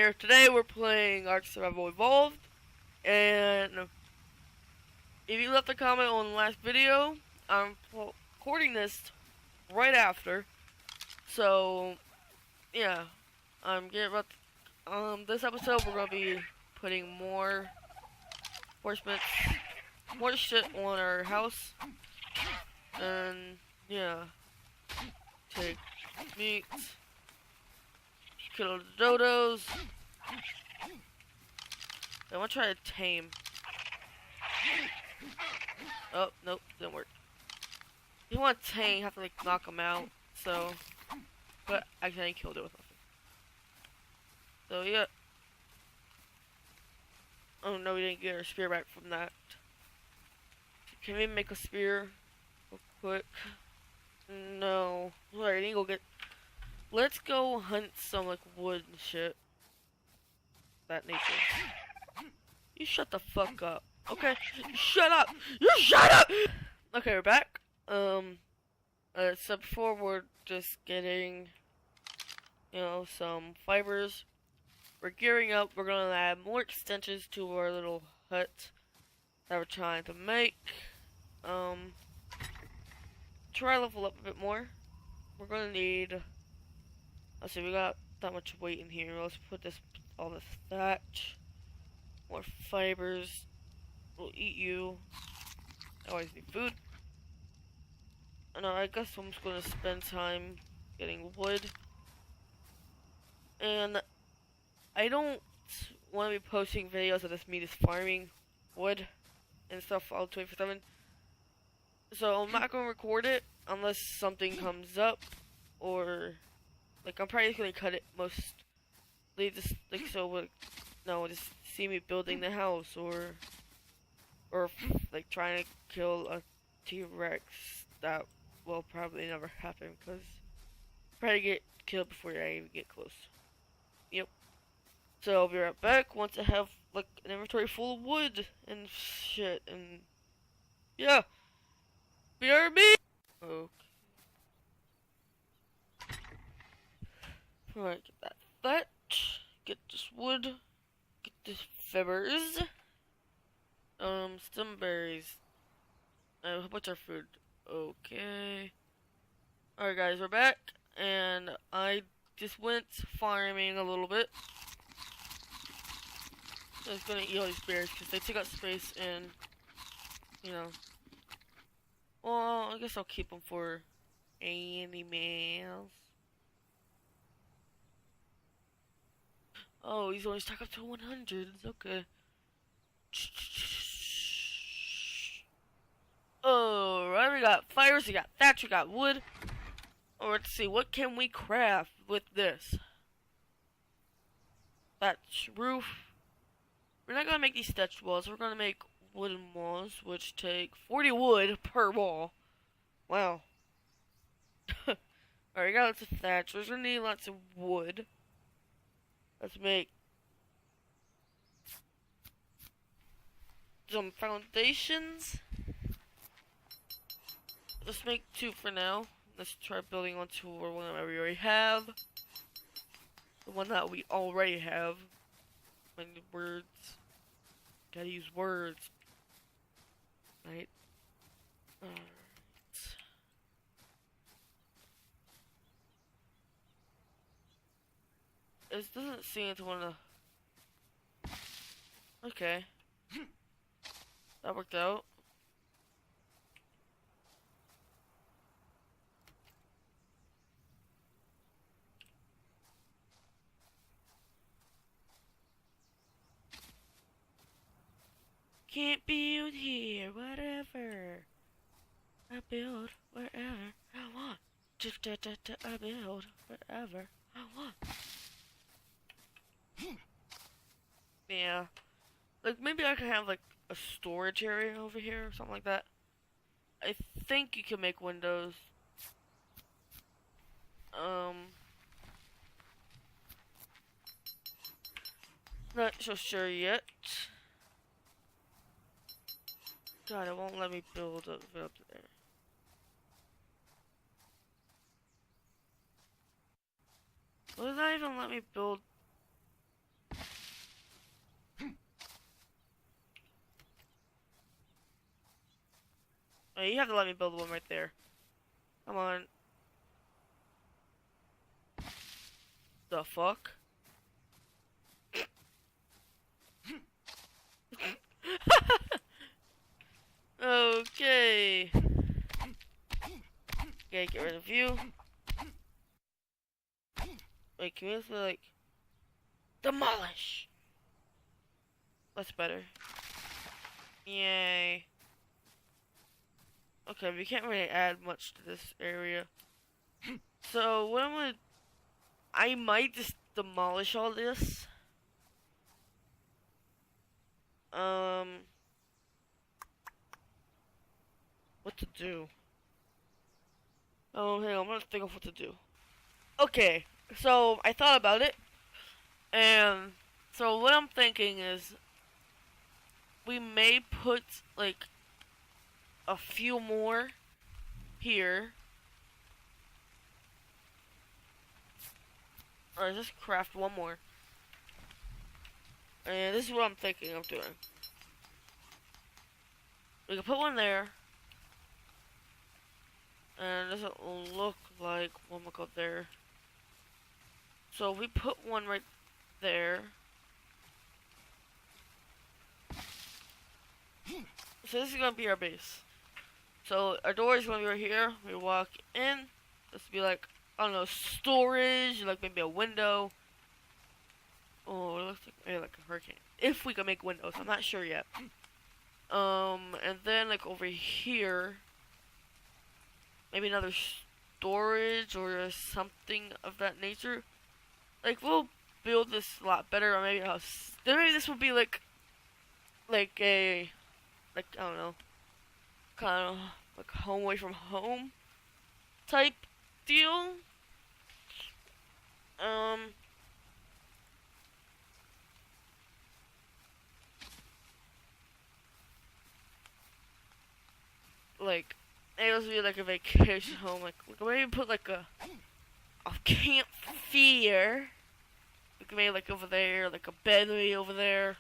here. Today we're playing Ark Survival Evolved, and if you left a comment on the last video, I'm recording this right after. So, yeah, I'm getting about this episode. We're gonna be putting more reinforcements, more shit on our house, and yeah, take meat. Kill the dodos. I want to try to tame. Oh, nope, didn't work. If you want to tame, you have to like knock them out. So, but I killed it with nothing. So yeah. Oh no, we didn't get our spear back from that. Can we make a spear real quick? No. Alright, I need to go get. Let's go hunt some like wood and shit. That nature. You shut the fuck up. Okay? Shut up! You shut up! Okay, we're back. So before we're just getting, you know, some fibers. We're gearing up. We're gonna add more extensions to our little hut that we're trying to make. Try to level up a bit more. We're gonna need. Let's see, we got that much weight in here. Let's put all this thatch. More fibers. We'll eat you. I always need food. And I guess I'm just gonna spend time getting wood. And I don't want to be posting videos of this me just farming wood and stuff all 24/7. So I'm not gonna record it unless something comes up, or like I'm probably just gonna cut it mostly just like so just see me building the house or like trying to kill a T-Rex. That will probably never happen because probably get killed before I even get close. Yep. So I'll be right back once I have like an inventory full of wood and shit, and yeah. BRB. Okay. Alright, get that thatch. Get this wood. Get this fibers. Stem berries. What's our food? Okay. Alright guys, we're back. And I just went farming a little bit. I was gonna eat all these berries because they take up space and, you know. Well, I guess I'll keep them for animals. Oh, he's only stuck up to 100. Okay. Alright, we got fires, we got thatch, we got wood. Oh, let's see, what can we craft with this? Thatch roof. We're not gonna make these thatch walls, we're gonna make wooden walls, which take 40 wood per wall. Wow. Alright, we got lots of thatch. We're gonna need lots of wood. Let's make some foundations. Let's make 2 for now. Let's try building onto one that we already have. The one that we already have. I need words. Gotta use words. Right. Alright. It doesn't seem to want to. Okay. That worked out. Can't build here, whatever. I build wherever I want. I build wherever I want. Yeah. Like, maybe I can have, like, a storage area over here or something like that. I think you can make windows. Not so sure yet. God, it won't let me build up there. Will it not even let me build Oh, you have to let me build one right there. Come on. The fuck? Okay. Okay, get rid of you. Wait, can we also like demolish? That's better. Yay. Okay, we can't really add much to this area. So what I might just demolish all this. What to do? Oh, hang on, I'm gonna think of what to do. Okay, so I thought about it, and so what I'm thinking is we may put like a few more here. Or just craft one more. And this is what I'm thinking of doing. We can put one there. And it doesn't look like one will go there. So we put one right there. So this is gonna be our base. So our door is gonna be right here. We walk in. This will be like, I don't know, storage, like maybe a window. Oh, it looks like maybe like a hurricane. If we can make windows, I'm not sure yet. And then like over here, maybe another storage or something of that nature. Like we'll build this a lot better, or maybe maybe this will be like a, I don't know, kind of like home away from home type deal. Like maybe this would be like a vacation home. Like we can maybe put like a campfire. We can maybe like over there, like a bed maybe over there.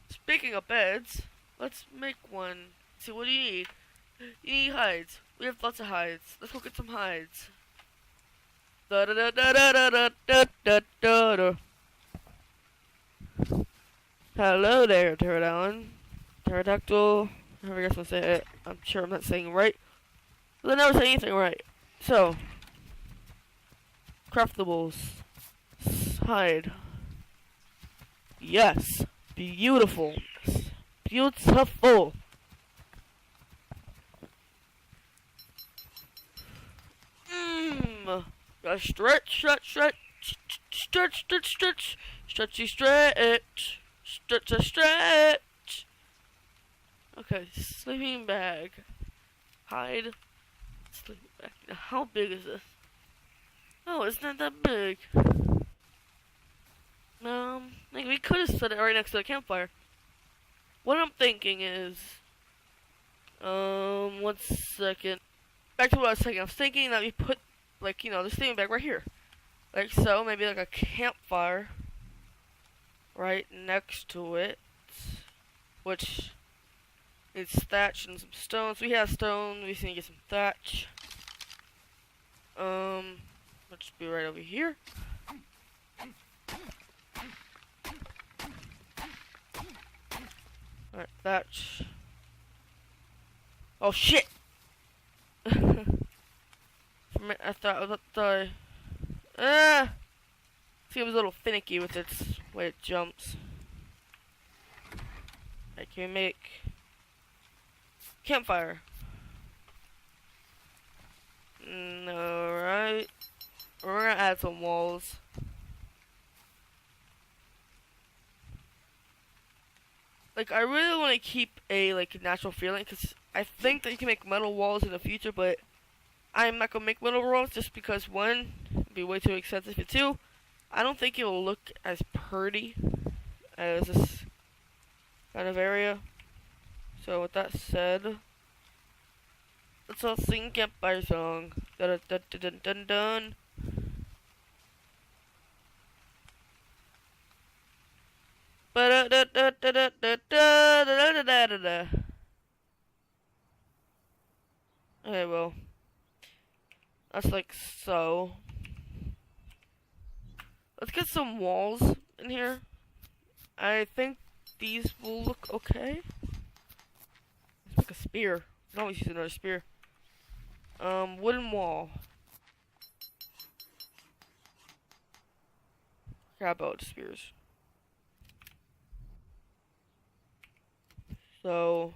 Speaking of beds, let's make one. See, what do you need? You need hides. We have lots of hides. Let's go get some hides. Da da da da da da da da da da. Hello there, pterodactyl. Pterodactyl. I guess I'll say it. I'm sure I'm not saying it right. But I never say anything right. So, craftables. Hide. Yes. Beautiful. Beautiful. Gotta stretch. Stretchy stretch. Stretch. Okay, sleeping bag. Hide. Sleeping bag. Now, how big is this? Oh, it's not that big. Like we could have set it right next to the campfire. What I'm thinking is, 1 second. Back to what I was thinking. I was thinking that we put, like, you know, the sleeping bag right here. Like so, maybe like a campfire right next to it. Which needs thatch and some stones. We have stone, we just need to get some thatch. Let's be right over here. Alright, thatch. Oh shit! For a minute, I thought I was about to die. See, it was a little finicky with its way it jumps. I can make campfire. Alright. We're gonna add some walls. Like, I really want to keep a, like, natural feeling, because I think that you can make metal walls in the future, but I'm not gonna make metal walls just because, one, it'd be way too expensive, and two, I don't think it will look as pretty as this kind of area. So, with that said, let's all sing campfire song. Dun dun dun dun dun dun. Okay, well, that's like so. Let's get some walls in here. I think these will look okay. Let's make a spear. I can always use another spear. Wooden wall. How about spears? So,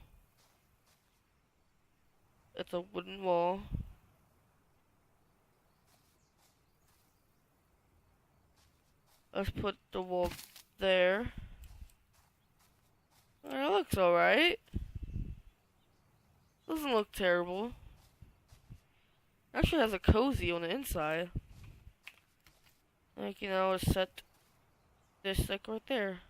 it's a wooden wall. Let's put the wall there. That looks alright. Doesn't look terrible. Actually has a cozy on the inside. Like, you know, set this like right there.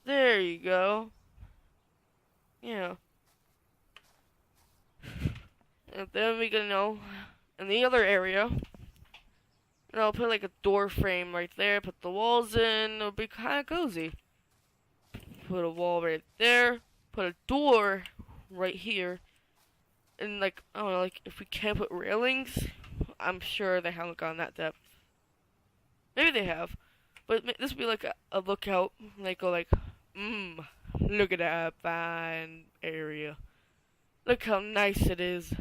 There you go. Yeah. And then we can, you know, in the other area, you know, put like a door frame right there, put the walls in, it'll be kind of cozy. Put a wall right there, put a door right here, and like, I don't know, like if we can't put railings, I'm sure they haven't gone that depth. Maybe they have, but this would be like a lookout, like go like, look at that fine area. Look how nice it is.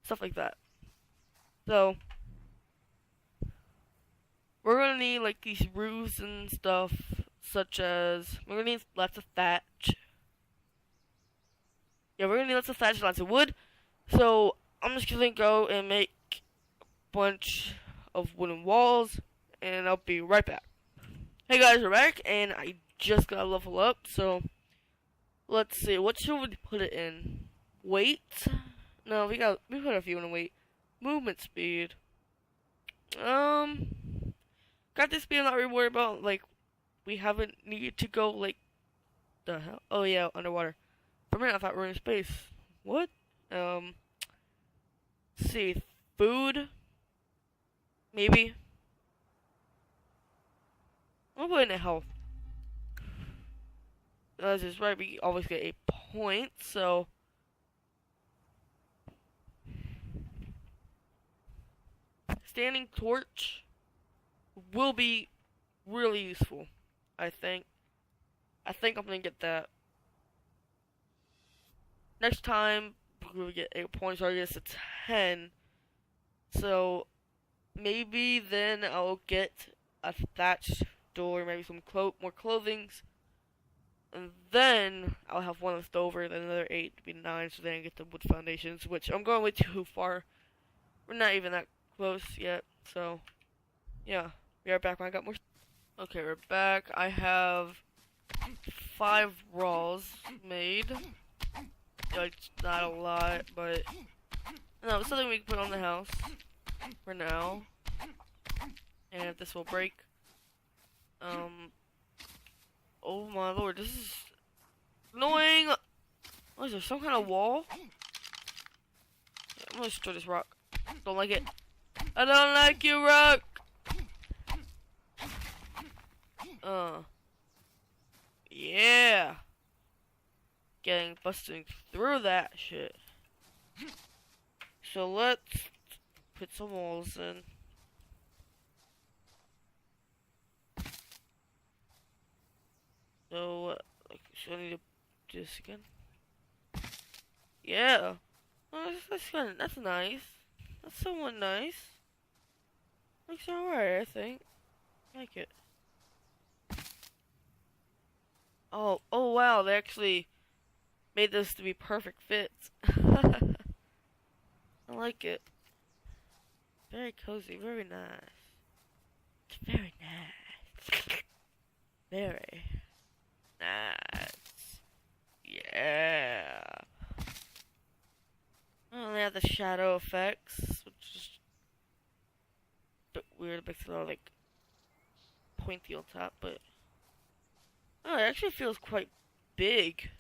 Stuff like that. So, we're gonna need like these roofs and stuff, such as, we're gonna need lots of thatch. Yeah, we're gonna need lots of thatch, lots of wood. So, I'm just gonna go and make a bunch of wooden walls, and I'll be right back. Hey guys, we're back, and I just got to level up, so let's see, what should we put it in? Weight? No, we put a few in weight. Movement speed. Got this speed I'm not really worried about, like, we haven't needed to go, like, the hell? Oh yeah, underwater. For a minute I thought we were in space. What? Let's see, food? Maybe? I'll put in a health. As is right, we always get a point, so standing torch will be really useful, I think. I think I'm gonna get that. Next time we'll get 8 points, or I guess a 10. So maybe then I'll get a thatched door, maybe some more clothings. And then I'll have one left over, then another 8 to be 9, so then I get the wood foundations, which I'm going way too far. We're not even that close yet, so yeah. We are back when I got more. Okay, we're back. I have 5 rolls made. It's not a lot, but no, it's something we can put on the house for now. And if this will break. Oh my lord, this is annoying. Oh, is there some kind of wall? Yeah, I'm gonna destroy this rock. Don't like it. I don't like you, rock. Yeah. Getting busting through that shit. So let's put some walls in. So, like, should I need to do this again? Yeah. Oh, that's nice. That's somewhat nice. Looks alright, I think. I like it. Oh wow, they actually made this to be perfect fits. I like it. Very cozy, very nice. It's very nice. Very nice. Yeah. Oh, they have the shadow effects, which is a bit weird. It makes it all like pointy on top, but oh, it actually feels quite big.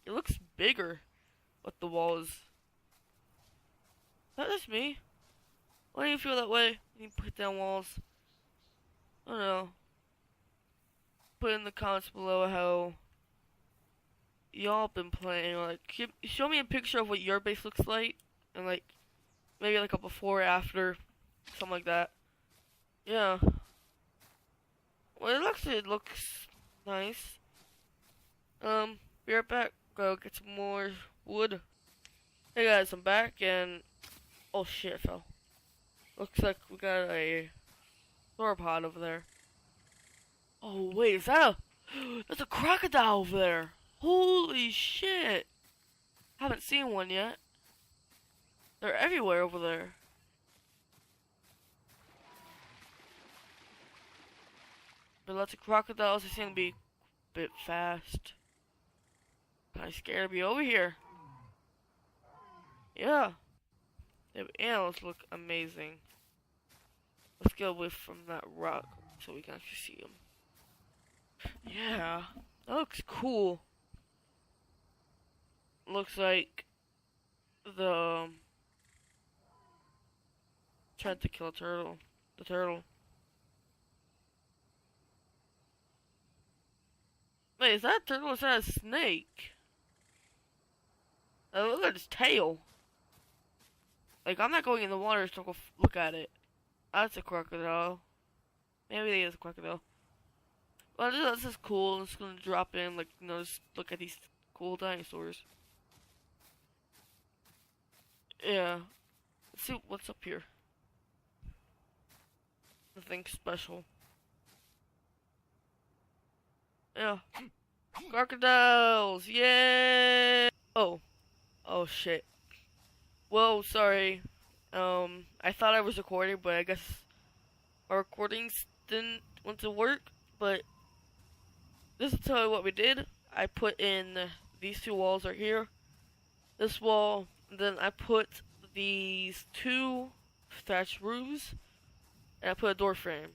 It looks bigger with the walls. That is me. Why do you feel that way when you put down walls? I don't know. put in the comments below how y'all been playing. Like, show me a picture of what your base looks like, and like maybe like a before, after, something like that. Yeah. Well, it looks nice. Be right back. Go get some more wood. Hey guys, I'm back, and oh shit, I fell. Looks like we got a sauropod over there. Oh wait, is that that's a crocodile over there? Holy shit! Haven't seen one yet. They're everywhere over there. But lots of crocodiles. They seem to be a bit fast. Kinda scared to be over here. Yeah. The animals look amazing. Let's get away from that rock so we can actually see them. Yeah. That looks cool. Looks like the tried to kill a turtle. The turtle. Wait, is that a turtle or is that a snake? Look at his tail. Like, I'm not going in the water to go look at it. That's a crocodile. Maybe it is a crocodile. Well, this is cool. I'm just gonna drop in, like, you know, just look at these cool dinosaurs. Yeah. Let's see what's up here. Nothing special. Yeah. Crocodiles! Yay! Oh. Oh shit. Well, sorry. I thought I was recording, but I guess our recordings didn't want to work. But this is tell you what we did. I put in these two walls right here. This wall, and then I put these two thatched roofs, and I put a door frame.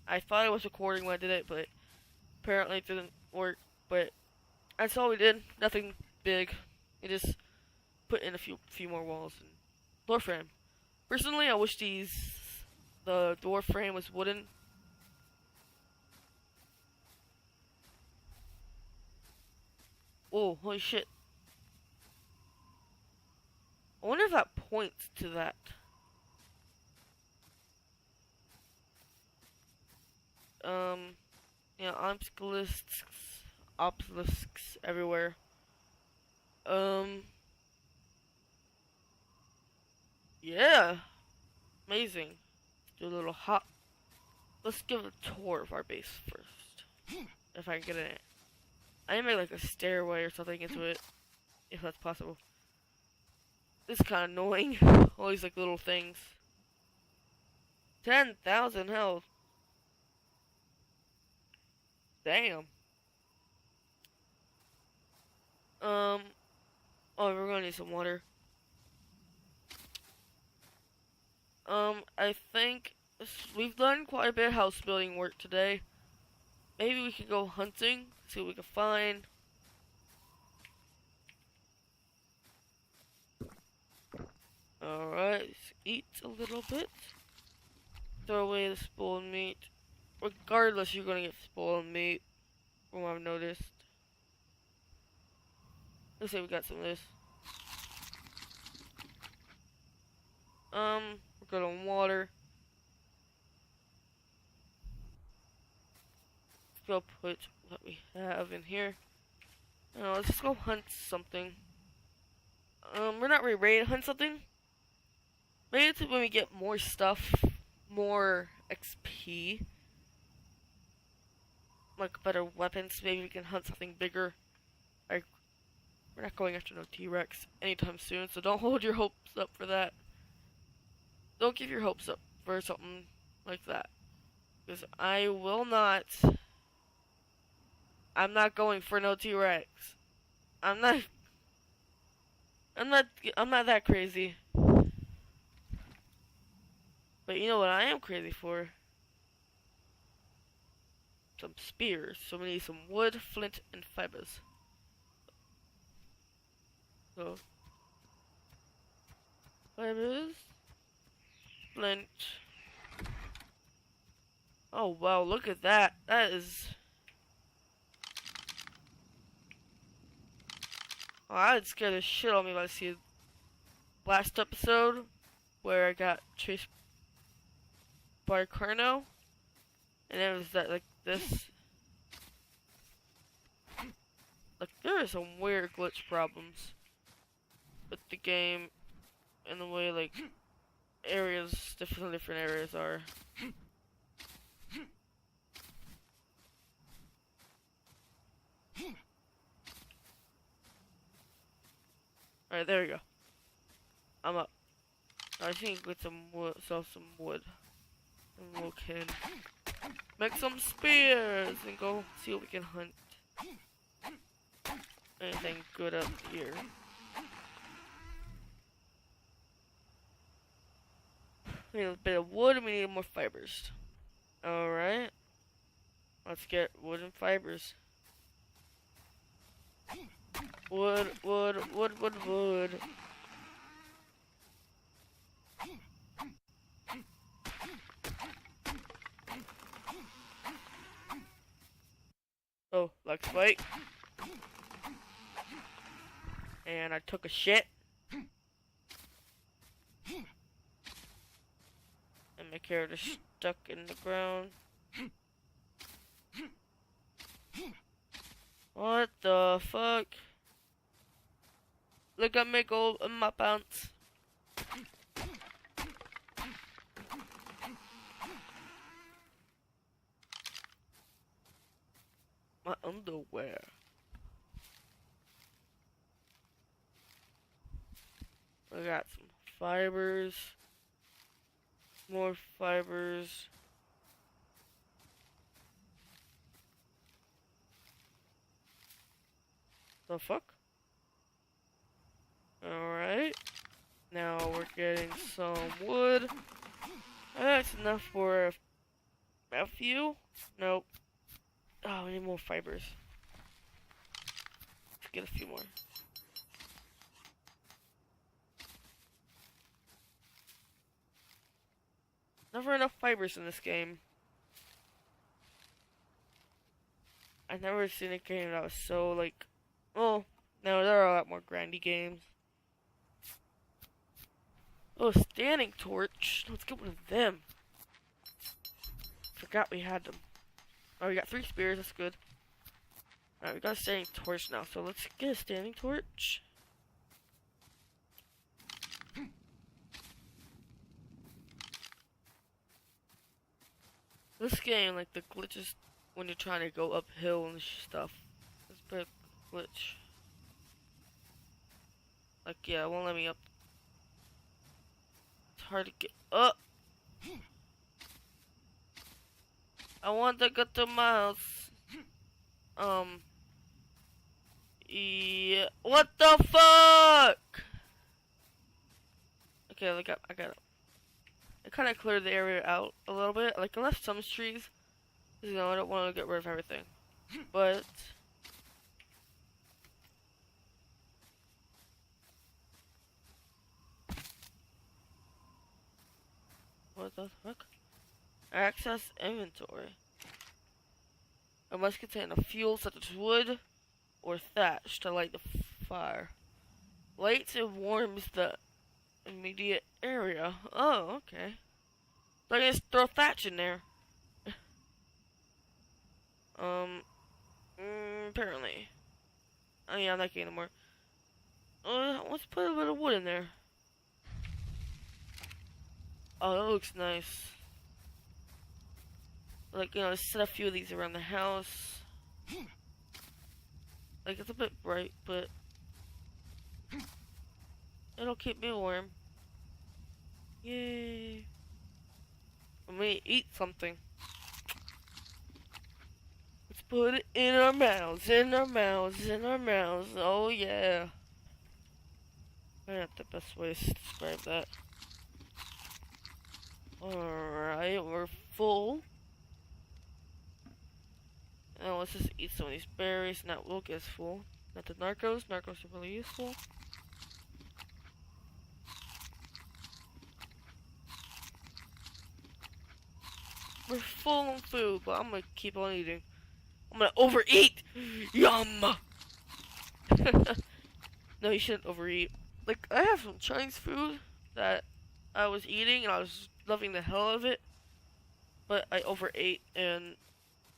I thought I was recording when I did it, but apparently it didn't work. But that's all we did. Nothing big. We just put in a few more walls and door frame. Personally, I wish the door frame was wooden. Oh, holy shit. I wonder if that points to that. Yeah, obelisks everywhere. Yeah. Amazing. Do a little hop. Let's give a tour of our base first. If I can get in it. I need to make like a stairway or something into it. If that's possible. This is kind of annoying. All these like little things. 10,000 health. Damn. Oh, we're gonna need some water. I think we've done quite a bit of house building work today. Maybe we can go hunting, see what we can find. Alright, let's eat a little bit. Throw away the spoiled meat. Regardless, you're gonna get spoiled meat, from what I've noticed. Let's say we got some of this. We're good on water. Let's go put what we have in here. Let's just go hunt something. We're not really ready to hunt something. Maybe it's when we get more stuff, more XP. Like better weapons, maybe we can hunt something bigger. Like, we're not going after no T-Rex anytime soon, so don't hold your hopes up for that. Don't give your hopes up for something like that. Because I will not. I'm not going for no T-Rex. I'm not that crazy. But you know what I am crazy for? Some spears. So we need some wood, flint, and fibers. So, fibers, flint. Oh wow, look at that. That is Oh, I would scare the shit out of me if I see last episode where I got chased by a Carno, and it was that like this. Like there are some weird glitch problems with the game, and the way like areas, different areas are. Alright, there we go. I'm up. I think with some wood, sell some wood. And we can make some spears and go see what we can hunt. Anything good up here. We need a bit of wood and we need more fibers. Alright. Let's get wood and fibers. Wood, wood, wood, wood, wood. Oh, let's fight. And I took a shit. And my character's stuck in the ground. What the fuck? Look at me go in my pants. My underwear. I got some fibers. More fibers. The fuck? Alright. Now we're getting some wood. That's enough for a few. Nope. Oh, we need more fibers. Let's get a few more. Never enough fibers in this game. I've never seen a game that was so like, well, no, there are a lot more grindy games. Oh, standing torch. Let's get one of them. Forgot we had them. Oh, we got 3 spears. That's good. Alright, we got a standing torch now, so let's get a standing torch. This game, like the glitches when you're trying to go uphill and stuff. It's a bit glitch. Like, yeah, it won't let me up. It's hard to get up. I want to get to my house. Yeah. What the fuck? Okay, I got it. I kind of cleared the area out a little bit. Like, I left some trees. You know, I don't want to get rid of everything. But what the fuck? Access inventory. It must contain a fuel such as wood or thatch to light the fire. Lights and warms the immediate area. Oh, okay. So I can just throw thatch in there. Apparently. Oh yeah, I'm not getting anymore. Let's put a bit of wood in there. Oh, that looks nice. Like, you know, set a few of these around the house. Like, it's a bit bright, but it'll keep me warm. Yay. Let me eat something. Let's put it in our mouths, in our mouths, in our mouths. Oh, yeah. That's not the best way to describe that. Alright, we're full. Now let's just eat some of these berries, and that will get us full. Not the narcos. Narcos are really useful. We're full on food, but I'm gonna keep on eating. I'm gonna overeat! Yum! No, you shouldn't overeat. Like, I have some Chinese food that I was eating and I was loving the hell of it, but I overate and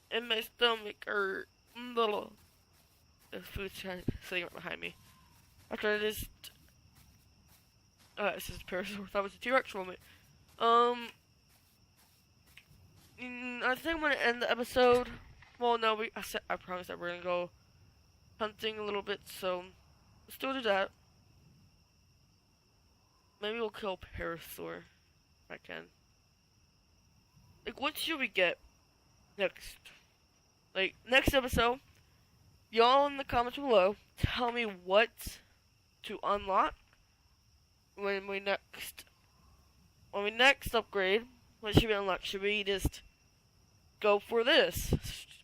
in my stomach hurt. Little. The food's sitting right behind me. After this, this is Parasaur. That was a T-Rex moment. I think I'm gonna end the episode. Well, no, I promised that we're gonna go hunting a little bit, so let's still do that. Maybe we'll kill Parasaur if I can. Like, what should we get next? Like, next episode, y'all in the comments below, tell me what to unlock when we next upgrade. What should we unlock? Should we just go for this?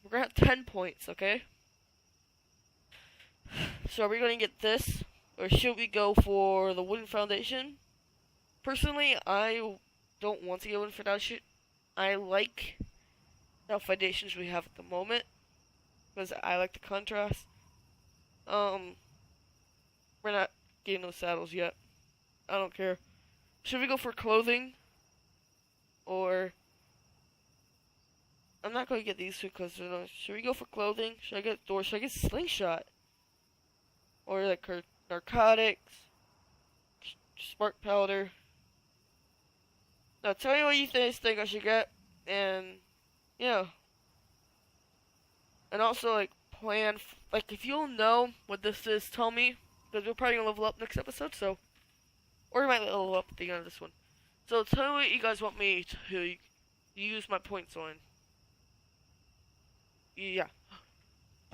We're gonna have 10 points, okay? So are we gonna get this, or should we go for the wooden foundation? Personally, I don't want to get wooden foundation. I like the foundations we have at the moment, because I like the contrast. We're not getting those saddles yet. I don't care. Should we go for clothing? Or I'm not gonna get these two because should we go for clothing? Should I get door? Should I get slingshot? Or like narcotics, spark powder? Now tell me what you think I should get, and yeah. And also like plan, like if you'll know what this is, tell me, because we're probably gonna level up next episode. So, or we might level up at the end of this one. So tell me what you guys want me to use my points on. Yeah.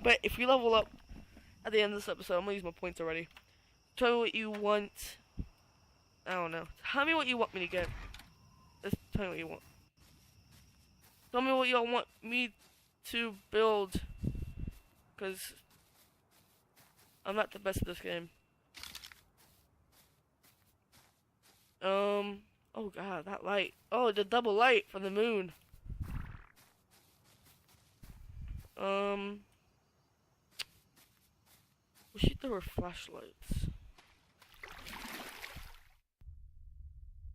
But if we level up at the end of this episode, I'm gonna use my points already. Tell me what you want. I don't know. Tell me what you want me to get. Just tell me what you want. Tell me what y'all want me to build. Because I'm not the best at this game. Oh god, that light. Oh, the double light from the moon. Wish there were flashlights.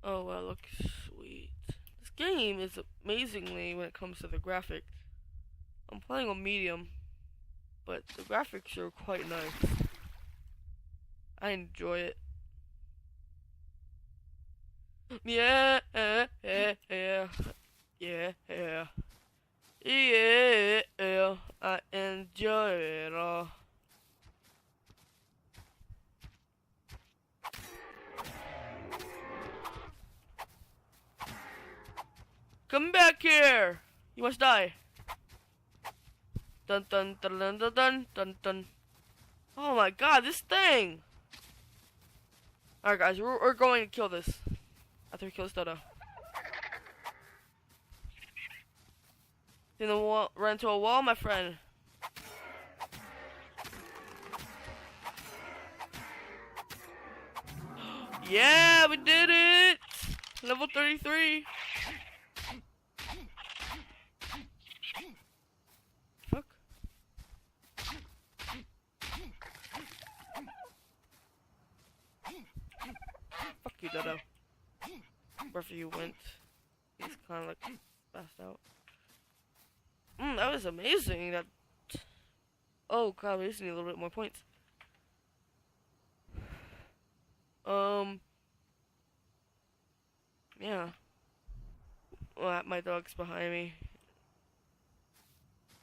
Oh, that looks sweet. This game is amazingly when it comes to the graphics. I'm playing on medium, but the graphics are quite nice. I enjoy it. Yeah, yeah, yeah, yeah, yeah, yeah, I enjoy it all. Come back here! You must die. Dun dun dun dun dun dun dun dun. Oh my god, this thing! Alright guys, we're going to kill this. After we kill this dodo. In the wall, run into a wall, my friend. Yeah, we did it! Level 33. Fuck. Fuck you, dodo. Wherever you went, he's kind of like passed out. That was amazing. That. Oh god, we just need a little bit more points. Yeah. Well, my dog's behind me.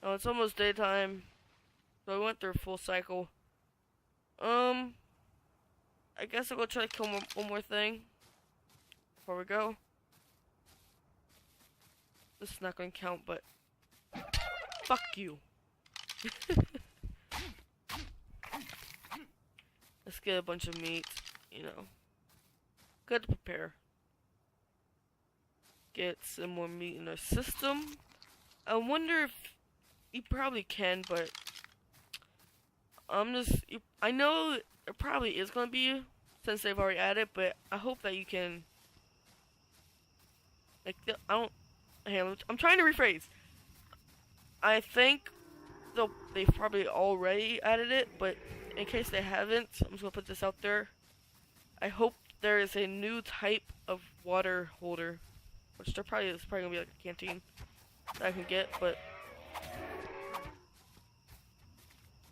Oh, it's almost daytime, so I went through a full cycle. I guess I'll go try to kill one more thing before we go. This is not going to count, but fuck you. Let's get a bunch of meat, you know. Good to prepare. Get some more meat in our system. I wonder if you probably can, but I know it probably is gonna be since they've already added, but I hope that you can. Like, I'm trying to rephrase. I think they've probably already added it, but in case they haven't, I'm just gonna put this out there. I hope there is a new type of water holder, which there probably is. Probably gonna be like a canteen that I can get, but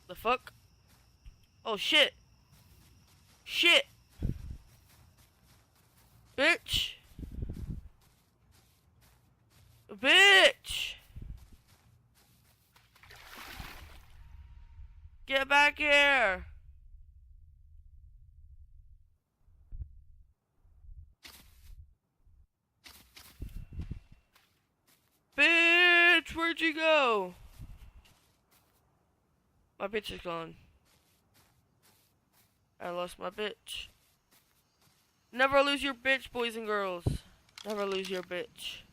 the fuck? Oh shit! Shit! Bitch! Bitch! Get back here! Bitch! Where'd you go? My bitch is gone. I lost my bitch. Never lose your bitch, boys and girls. Never lose your bitch.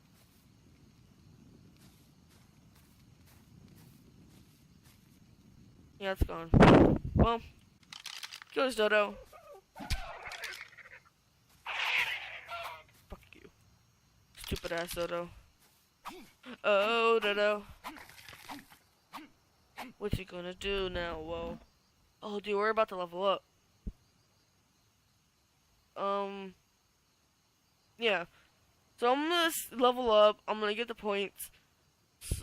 Yeah, it's gone. Well, goes Dodo. Fuck you. Stupid ass Dodo. Oh, Dodo. What's he gonna do now? Whoa. Oh, dude, we're about to level up. Yeah. So I'm gonna level up. I'm gonna get the points.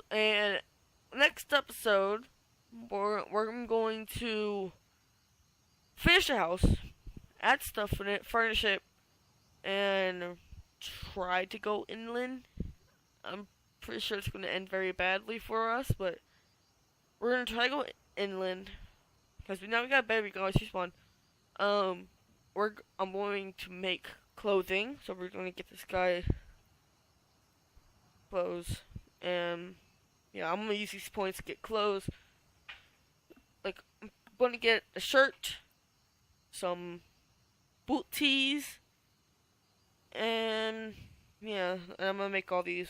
And next episode, we're going to finish the house, add stuff in it, furnish it, and try to go inland. I'm pretty sure it's going to end very badly for us, but we're going to try to go inland because now we got a bed. We can always respawn. I'm going to make clothing, so we're going to get this guy clothes, and yeah, I'm going to use these points to get clothes. Like, I'm going to get a shirt, some boot tees, and yeah, and I'm going to make all these.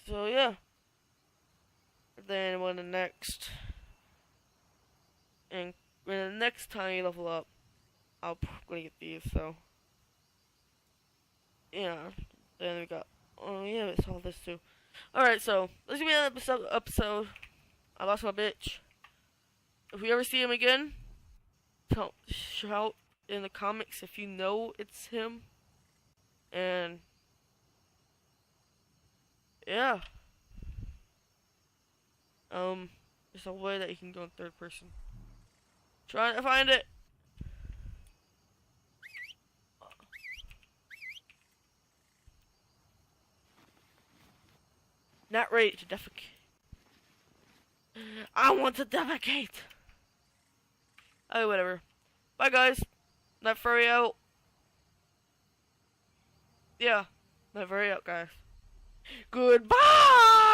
So yeah, then when the next time you level up, I'm going to get these, so yeah, then we got, oh yeah, it's all this too. Alright, so, this is going to be another episode. I lost my bitch. If we ever see him again, shout in the comics if you know it's him. And yeah. There's a way that you can go in third person. Trying to find it. Not ready to defecate. I want to defecate. Oh, whatever. Bye, guys. Nightfurry out. Yeah. Nightfurry out, guys. Goodbye!